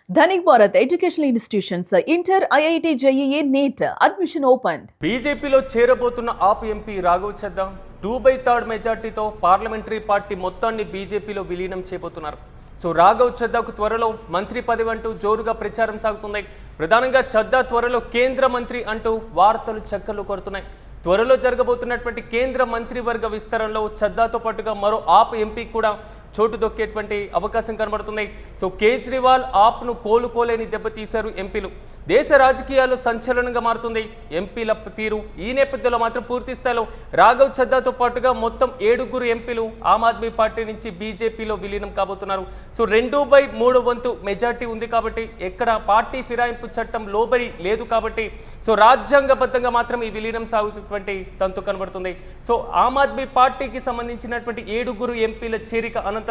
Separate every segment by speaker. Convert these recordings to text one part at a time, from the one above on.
Speaker 1: Dhanik Bharat Educational Institutions, Inter, IIT, JEE, NEET, admission opened.
Speaker 2: బీజేపీలో చేరబోతున్న ఆప్ MP Raghav Chadha 2/3 మెజార్టీతో parliamentary party మొత్తాన్ని బీజేపీలో విలీనం చేయబోతున్నారు. సో రాఘవ్ చద్దాకు త్వరలో మంత్రి పదవి అంటూ జోరుగా ప్రచారం సాగుతుంది. ప్రధానంగా చద్దా త్వరలో కేంద్ర మంత్రి అంటూ వార్తలు చక్కర్లు కొడుతున్నాయి. త్వరలో జరగబోతున్నటువంటి కేంద్ర మంత్రివర్గ విస్తరణలో చద్దాతో పాటుగా మరో ఆప్ ఎంపీ కూడా చోటు దొక్కేటువంటి అవకాశం కనబడుతుంది. సో కేజ్రీవాల్ ఆప్ను కోలుకోలేని దెబ్బతీశారు ఎంపీలు. దేశ రాజకీయాల్లో సంచలనంగా మారుతుంది ఎంపీల తీరు. ఈ నేపథ్యంలో మాత్రం పూర్తి స్థాయిలో రాఘవ్ చద్దాతో పాటుగా మొత్తం 7 ఎంపీలు ఆమ్ ఆద్మీ పార్టీ నుంచి బీజేపీలో విలీనం కాబోతున్నారు. సో 2/3 వంతు మెజార్టీ ఉంది కాబట్టి ఎక్కడ పార్టీ ఫిరాయింపు చట్టం లోబడి లేదు కాబట్టి సో రాజ్యాంగబద్ధంగా మాత్రం ఈ విలీనం సాగుతున్నటువంటి తంతు కనబడుతుంది. సో ఆమ్ ఆద్మీ పార్టీకి సంబంధించినటువంటి 7 ఎంపీల చేరిక అనంతరం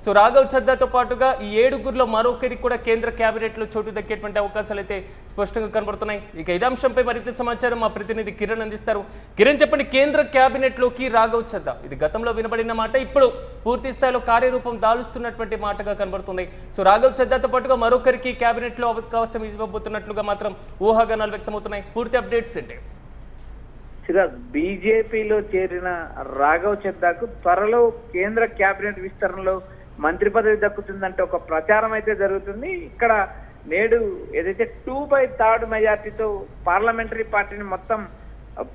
Speaker 2: సో రాఘవ్ చద్దాతో పాటుగా ఈ 7లో మరొకరికి కూడా కేంద్ర కేబినెట్లో చోటు దక్కేటువంటి అవకాశాలు అయితే స్పష్టంగా కనబడుతున్నాయి. ఇక ఇదే అంశంపై మరింత సమాచారం మా ప్రతినిధి కిరణ్ అందిస్తారు. కిరణ్, చెప్పండి, కేంద్ర కేబినెట్లోకి రాఘవ్ చద్దా, ఇది గతంలో వినబడిన మాట, ఇప్పుడు పూర్తి స్థాయిలో కార్యరూపం దాలుస్తున్నటువంటి మాటగా కనబడుతుంది. సో రాఘవ్ చద్దాతో పాటుగా మరొకరికి కేబినెట్లో అవకాశం ఇవ్వబోతున్నట్లుగా మాత్రం ఊహాగానాలు వ్యక్తమవుతున్నాయి. పూర్తి అప్డేట్స్ ఏంటి?
Speaker 3: బీజేపీలో చేరిన రాఘవ్ చద్దాకు త్వరలో కేంద్ర కేబినెట్ విస్తరణలో మంత్రి పదవి దక్కుతుందంటే ఒక ప్రచారం అయితే జరుగుతుంది. ఇక్కడ నేడు ఏదైతే 2/3 మెజార్టీతో పార్లమెంటరీ పార్టీని మొత్తం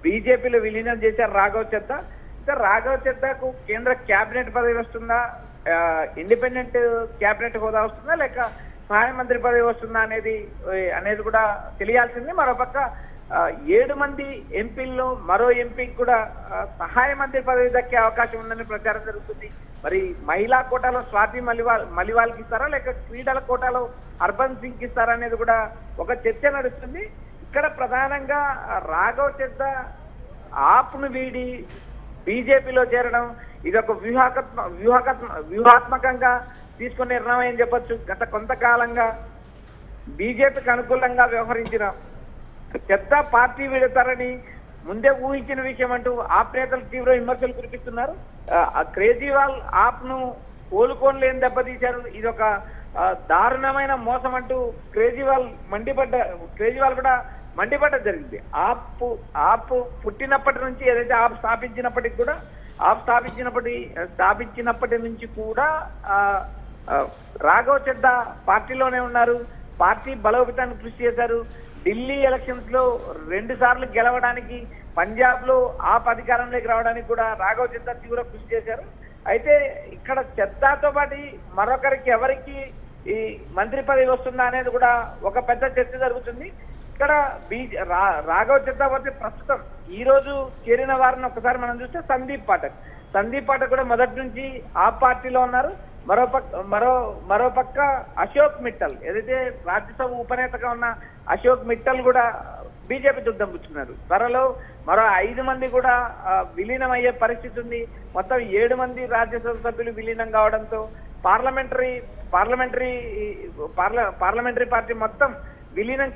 Speaker 3: బీజేపీలో విలీనం చేశారు రాఘవ్ చద్దా. ఇంకా రాఘవ్ చద్దాకు కేంద్ర కేబినెట్ పదవి వస్తుందా, ఇండిపెండెంట్ కేబినెట్ హోదా వస్తుందా, లేక సహాయ మంత్రి పదవి వస్తుందా అనేది కూడా తెలియాల్సింది. మరోపక్క 7 మంది ఎంపీల్లో మరో ఎంపీకి కూడా సహాయ మంత్రి పదవి దక్కే అవకాశం ఉందని ప్రచారం జరుగుతుంది. మరి మహిళా కోటాలో స్వాతి మలివాల్కి ఇస్తారా, లేక క్రీడల కోటాలో హర్బన్ సింగ్ ఇస్తారా అనేది కూడా ఒక చర్చ నడుస్తుంది. ఇక్కడ ప్రధానంగా రాఘవ్ చద్దా ఆప్ను వీడి బీజేపీలో చేరడం ఇది ఒక వ్యూహాత్మకంగా తీసుకునే నిర్ణయం అని చెప్పొచ్చు. గత కొంతకాలంగా బీజేపీకి అనుకూలంగా వ్యవహరించిన చద్దా పార్టీ వీడతారని ముందే ఊహించిన విషయం అంటూ ఆప్ నేతలు తీవ్ర విమర్శలు కురిపిస్తున్నారు. కేజ్రీవాల్ ఆప్ను కోలుకోలేని దెబ్బతీశారు, ఇది ఒక దారుణమైన మోసం అంటూ కేజ్రీవాల్ కూడా మండిపడ్డ జరిగింది. ఆప్ పుట్టినప్పటి నుంచి ఏదైతే ఆప్ స్థాపించినప్పటి నుంచి కూడా రాఘవ్ చద్దా పార్టీలోనే ఉన్నారు. పార్టీ బలోపేతానికి కృషి చేశారు. ఢిల్లీ ఎలక్షన్స్ లో 2 సార్లు గెలవడానికి, పంజాబ్ లో ఆప్ అధికారంలోకి రావడానికి కూడా రాఘవ్ చద్దా తీవ్ర కృషి చేశారు. అయితే ఇక్కడ చద్దాతో పాటు మరొకరికి ఎవరికి ఈ మంత్రి పదవి వస్తుందా అనేది కూడా ఒక పెద్ద చర్చ జరుగుతుంది. ఇక్కడ రాఘవ్ చద్దా పోతే ప్రస్తుతం ఈ రోజు చేరిన వారిని ఒకసారి మనం చూస్తే సందీప్ పాఠక్ కూడా మొదటి నుంచి ఆప్ పార్టీలో ఉన్నారు. మరోపక్క అశోక్ మిట్టల్, ఏదైతే రాజ్యసభ ఉపనేతగా ఉన్న అశోక్ మిట్టల్ కూడా బీజేపీ దుద్దం పుచ్చుకున్నారు. త్వరలో మరో 5 మంది కూడా విలీనం అయ్యే పరిస్థితి ఉంది. మొత్తం 7 మంది రాజ్యసభ సభ్యులు విలీనం కావడంతో పార్లమెంటరీ పార్టీ మొత్తం విలీనం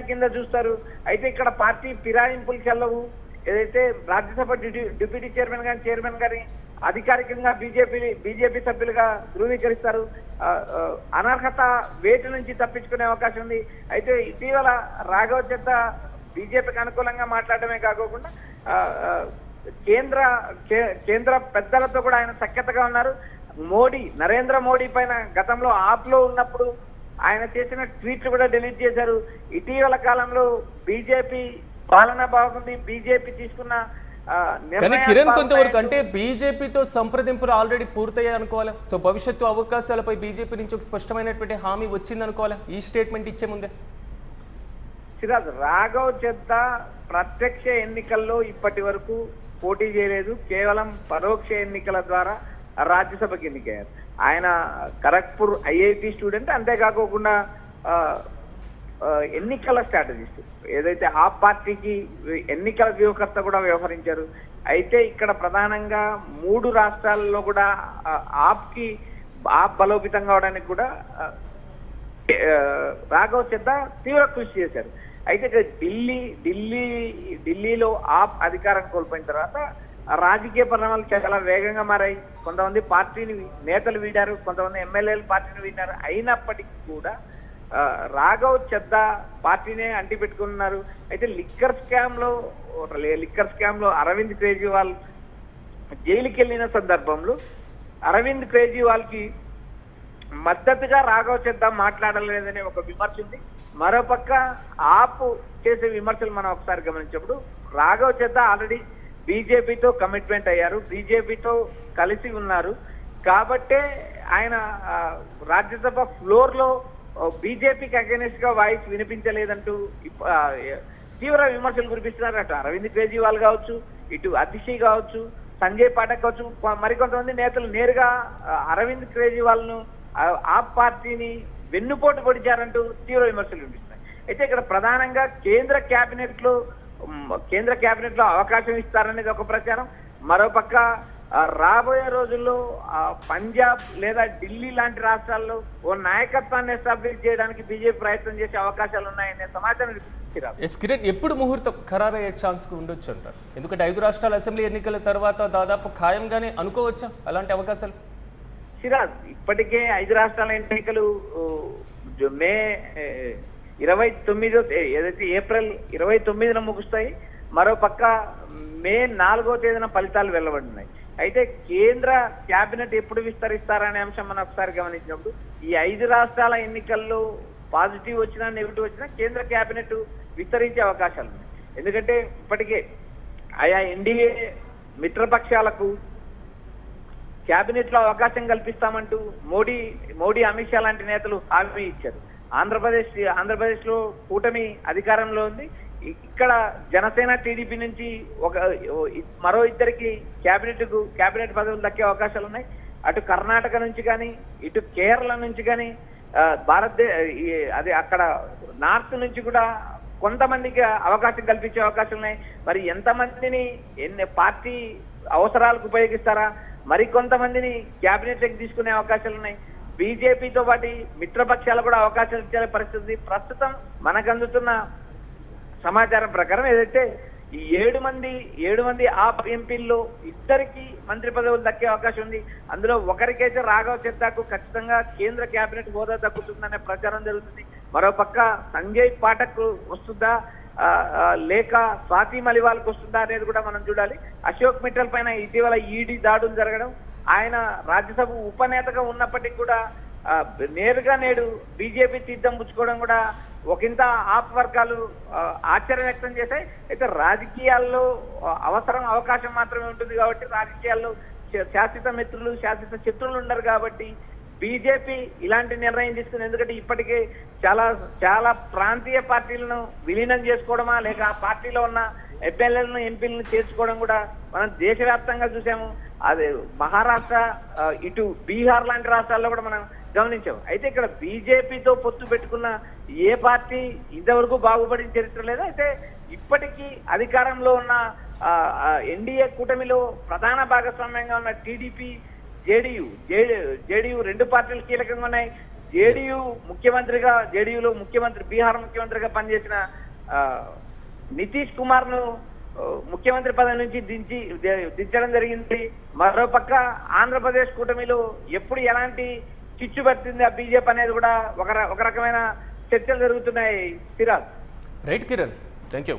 Speaker 3: కింద చూస్తారు. అయితే ఇక్కడ పార్టీ ఫిరాయింపులు చెల్లవు. ఏదైతే రాజ్యసభ డిప్యూటీ చైర్మన్ గారి అధికారికంగా బీజేపీ సభ్యులుగా ధృవీకరిస్తారు. అనర్హత వేటు నుంచి తప్పించుకునే అవకాశం ఉంది. అయితే ఇటీవల రాఘవ్ చద్దా బీజేపీకి అనుకూలంగా మాట్లాడమే కాకుండా కేంద్ర పెద్దలతో కూడా ఆయన సఖ్యతగా ఉన్నారు. నరేంద్ర మోడీ పైన గతంలో ఆప్లో ఉన్నప్పుడు ఆయన చేసిన ట్వీట్లు కూడా డిలీట్ చేశారు. ఇటీవల కాలంలో బీజేపీ పాలన బాగుంది, బీజేపీ తీసుకున్న
Speaker 2: కానీ కిరణ్, కొంతవరకు అంటే బీజేపీతో సంప్రదింపులు ఆల్రెడీ పూర్తయ్యాయి అనుకోవాలా? సో భవిష్యత్తు అవకాశాలపై బీజేపీ నుంచి ఒక స్పష్టమైనటువంటి హామీ వచ్చింది అనుకోవాలా ఈ స్టేట్మెంట్ ఇచ్చే ముందే?
Speaker 3: రాఘవ్ చద్దా ప్రత్యక్ష ఎన్నికల్లో ఇప్పటి వరకు పోటీ చేయలేదు. కేవలం పరోక్ష ఎన్నికల ద్వారా రాజ్యసభకి ఎన్నికయ్యారు. ఆయన ఖరగ్పూర్ ఐఐటి స్టూడెంట్, అంతేకాకుండా ఎన్నికల స్ట్రాటజిస్ట్, ఏదైతే ఆ పార్టీకి ఎన్నికల వ్యూహకర్త కూడా వ్యవహరించారు. అయితే ఇక్కడ ప్రధానంగా 3 రాష్ట్రాల్లో కూడా ఆప్ బలోపేతం కావడానికి కూడా రాఘవ్ చద్దా తీవ్ర కృషి చేశారు. అయితే ఢిల్లీలో ఆప్ అధికారం కోల్పోయిన తర్వాత రాజకీయ పరిణామాలు చాలా వేగంగా మారాయి. కొంతమంది పార్టీని నేతలు వీడారు, కొంతమంది ఎమ్మెల్యేలు పార్టీని వీడారు. అయినప్పటికీ కూడా రాఘవ్ చెద్దా పార్టీనే అంటి పెట్టుకున్నారు. అయితే లిక్కర్ స్కామ్ లో అరవింద్ కేజ్రీవాల్ జైలుకి వెళ్ళిన సందర్భంలో అరవింద్ కేజ్రీవాల్ కి మద్దతుగా రాఘవ్ చెద్దా మాట్లాడలేదనే ఒక విమర్శ ఉంది. మరోపక్క ఆప్ చేసే విమర్శలు మనం ఒకసారి గమనించినప్పుడు రాఘవ్ చెద్దా ఆల్రెడీ బీజేపీతో కమిట్మెంట్ అయ్యారు, బీజేపీతో కలిసి ఉన్నారు. కాబట్టే ఆయన రాజ్యసభ ఫ్లోర్ లో బీజేపీకి అగెనిస్ట్ గా వాయిస్ వినిపించలేదంటూ తీవ్ర విమర్శలు కురిపిస్తున్నారు. అటు అరవింద్ కేజ్రీవాల్ కావచ్చు, ఇటు అతిషి కావచ్చు, సంజయ్ పాఠక్ కావచ్చు, మరికొంతమంది నేతలు నేరుగా అరవింద్ కేజ్రీవాల్ ను ఆ పార్టీని వెన్నుపోటు పొడిచారంటూ తీవ్ర విమర్శలు వినిపిస్తున్నాయి. అయితే ఇక్కడ ప్రధానంగా కేంద్ర కేబినెట్ లో అవకాశం ఇస్తారనేది ఒక ప్రచారం. మరోపక్క రాబోయే రోజుల్లో పంజాబ్ లేదా ఢిల్లీ లాంటి రాష్ట్రాల్లో ఓ నాయకత్వాన్ని ఎస్టాబ్లిష్ చేయడానికి బీజేపీ ప్రయత్నం చేసే అవకాశాలు ఉన్నాయనే సమాచారం
Speaker 2: కిరణ్, ఎప్పుడు ముహూర్తం ఖరారయ్యే ఛాన్స్ ఉండొచ్చు అంటారు? ఎందుకంటే 5 రాష్ట్రాల అసెంబ్లీ ఎన్నికల తర్వాత దాదాపు ఖాయంగానే అనుకోవచ్చా అలాంటి అవకాశాలు?
Speaker 3: సిరాజ్, ఇప్పటికే 5 రాష్ట్రాల ఎన్నికలు మే 29 ఏదైతే ఏప్రిల్ 29న ముగుస్తాయి. మరోపక్క మే 4వ తేదీన ఫలితాలు వెలువడినాయి. అయితే కేంద్ర కేబినెట్ ఎప్పుడు విస్తరిస్తారనే అంశం మనం ఒకసారి గమనించినప్పుడు ఈ 5 రాష్ట్రాల ఎన్నికల్లో పాజిటివ్ వచ్చినా నెగిటివ్ వచ్చినా కేంద్ర కేబినెట్ విస్తరించే అవకాశాలు ఉన్నాయి. ఎందుకంటే ఇప్పటికే ఆయా ఎన్డీఏ మిత్రపక్షాలకు కేబినెట్ లో అవకాశం కల్పిస్తామంటూ మోడీ అమిత్ షా లాంటి నేతలు హామీ ఇచ్చారు. ఆంధ్రప్రదేశ్ లో కూటమి అధికారంలో ఉంది. ఇక్కడ జనసేన టీడీపీ నుంచి మరో ఇద్దరికి కేబినెట్ పదవులు దక్కే అవకాశాలు ఉన్నాయి. అటు కర్ణాటక నుంచి కానీ ఇటు కేరళ నుంచి కానీ అక్కడ నార్త్ నుంచి కూడా కొంతమందికి అవకాశం కల్పించే అవకాశాలు ఉన్నాయి. మరి ఎంతమందిని పార్టీ అవసరాలకు ఉపయోగిస్తారా, మరి కొంతమందిని కేబినెట్ లోకి తీసుకునే అవకాశాలు ఉన్నాయి. బీజేపీతో పాటు మిత్రపక్షాలు కూడా అవకాశాలు ఇచ్చే పరిస్థితి. ప్రస్తుతం మనకు అందుతున్న సమాచారం ప్రకారం ఏదైతే ఈ 7 మంది ఆప్ ఎంపీల్లో 2కి మంత్రి పదవులు దక్కే అవకాశం ఉంది. అందులో ఒకరికైతే రాఘవ్ చెద్దాకు ఖచ్చితంగా కేంద్ర కేబినెట్ హోదా దక్కుతుందనే ప్రచారం జరుగుతుంది. మరోపక్క సంజయ్ పాఠక్ వస్తుందా లేక స్వాతి మలివాల్కి వస్తుందా అనేది కూడా మనం చూడాలి. అశోక్ మిట్టల్ పైన ఇటీవల ఈడీ దాడులు జరగడం, ఆయన రాజ్యసభ ఉపనేతగా ఉన్నప్పటికీ కూడా నేరుగా నేడు బీజేపీ తీర్థం పుచ్చుకోవడం కూడా ఒకంత ఆప్ వర్గాలు ఆశ్చర్యం వ్యక్తం చేశాయి. అయితే రాజకీయాల్లో అవకాశం మాత్రమే ఉంటుంది కాబట్టి రాజకీయాల్లో శాశ్వత మిత్రులు శాశ్వత శత్రువులు ఉండరు కాబట్టి బీజేపీ ఇలాంటి నిర్ణయం తీసుకుంది. ఎందుకంటే ఇప్పటికే చాలా ప్రాంతీయ పార్టీలను విలీనం చేసుకోవడమా లేక ఆ పార్టీలో ఉన్న ఎమ్మెల్యేలను ఎంపీలను చేర్చుకోవడం కూడా మనం దేశవ్యాప్తంగా చూసాము. అదే మహారాష్ట్ర ఇటు బీహార్ లాంటి రాష్ట్రాల్లో కూడా మనం గమనించాము. అయితే ఇక్కడ బీజేపీతో పొత్తు పెట్టుకున్న ఏ పార్టీ ఇంతవరకు బాగుపడిన చరిత్ర లేదు. అయితే ఇప్పటికీ అధికారంలో ఉన్న ఎన్డీఏ కూటమిలో ప్రధాన భాగస్వామ్యంగా ఉన్న టీడీపీ జేడీయూ 2 పార్టీలు కీలకంగా ఉన్నాయి. జేడీయూలో బీహార్ ముఖ్యమంత్రిగా పనిచేసిన నితీష్ కుమార్ ను ముఖ్యమంత్రి పదవి నుంచి దించడం జరిగింది. మరోపక్క ఆంధ్రప్రదేశ్ కూటమిలో ఎప్పుడు ఎలాంటి చిచ్చు పడుతుంది ఆ బీజేపీ అనేది కూడా ఒక రకమైన చర్చలు జరుగుతున్నాయి. Siraj.
Speaker 2: Right Kiran, thank you.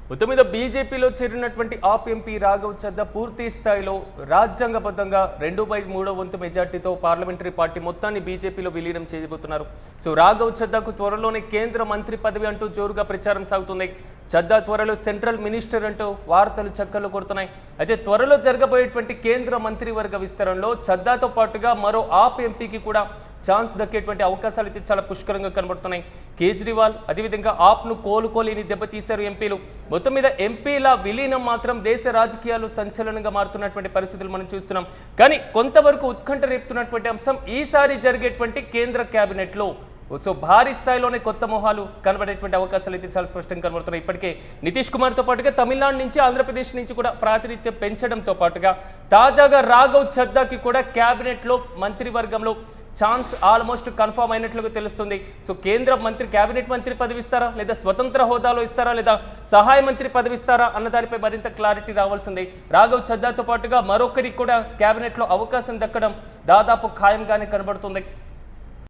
Speaker 2: మొత్తం మీద బీజేపీలో చేరినటువంటి ఆప్ ఎంపీ రాఘవ్ చెద్దా పూర్తి స్థాయిలో రాజ్యాంగబద్ధంగా 2/3 వంతు మెజార్టీతో పార్లమెంటరీ పార్టీ మొత్తాన్ని బీజేపీలో విలీనం చేయబోతున్నారు. సో రాఘవ్ చెద్దాకు త్వరలోనే కేంద్ర మంత్రి పదవి అంటూ జోరుగా ప్రచారం సాగుతుంది. చెద్దా త్వరలో సెంట్రల్ మినిస్టర్ అంటూ వార్తలు చక్కర్లు కొడుతున్నాయి. అయితే త్వరలో జరగబోయేటువంటి కేంద్ర మంత్రివర్గ విస్తరణలో చెద్దాతో పాటుగా మరో ఆప్ ఎంపీకి కూడా ఛాన్స్ దక్కేటువంటి అవకాశాలు అయితే చాలా పుష్కలంగా కనబడుతున్నాయి. కేజ్రీవాల్ అదేవిధంగా ఆప్ను కోలుకోలేని దెబ్బతీశారు ఎంపీలు. మొత్తం మీద ఎంపీల విలీనం మాత్రం దేశ రాజకీయాలు సంచలనంగా మారుతున్నటువంటి పరిస్థితులు మనం చూస్తున్నాం. కానీ కొంతవరకు ఉత్కంఠ రేపుతున్నటువంటి అంశం ఈసారి జరిగేటువంటి కేంద్ర కేబినెట్లో సో భారీ స్థాయిలోనే కొత్త మొహాలు కనబడేటువంటి అవకాశాలు అయితే చాలా స్పష్టంగా కనబడుతున్నాయి. ఇప్పటికే నితీష్ కుమార్తో పాటుగా తమిళనాడు నుంచి ఆంధ్రప్రదేశ్ నుంచి కూడా ప్రాతినిధ్యం పెంచడంతో పాటుగా తాజాగా రాఘవ్ చెద్దాకి కూడా కేబినెట్లో మంత్రివర్గంలో ఛాన్స్ ఆల్మోస్ట్ కన్ఫర్మ్ అయినట్లుగా తెలుస్తుంది. సో కేంద్ర మంత్రి కేబినెట్ మంత్రి పదవి ఇస్తారా, లేదా స్వతంత్ర హోదాలో ఇస్తారా, లేదా సహాయ మంత్రి పదవి ఇస్తారా అన్న దానిపై మరింత క్లారిటీ రావాల్సిందే. రాఘవ్ చద్దాతో పాటుగా మరొకరికి కూడా కేబినెట్లో అవకాశం దక్కడం దాదాపు ఖాయంగానే కనబడుతుంది.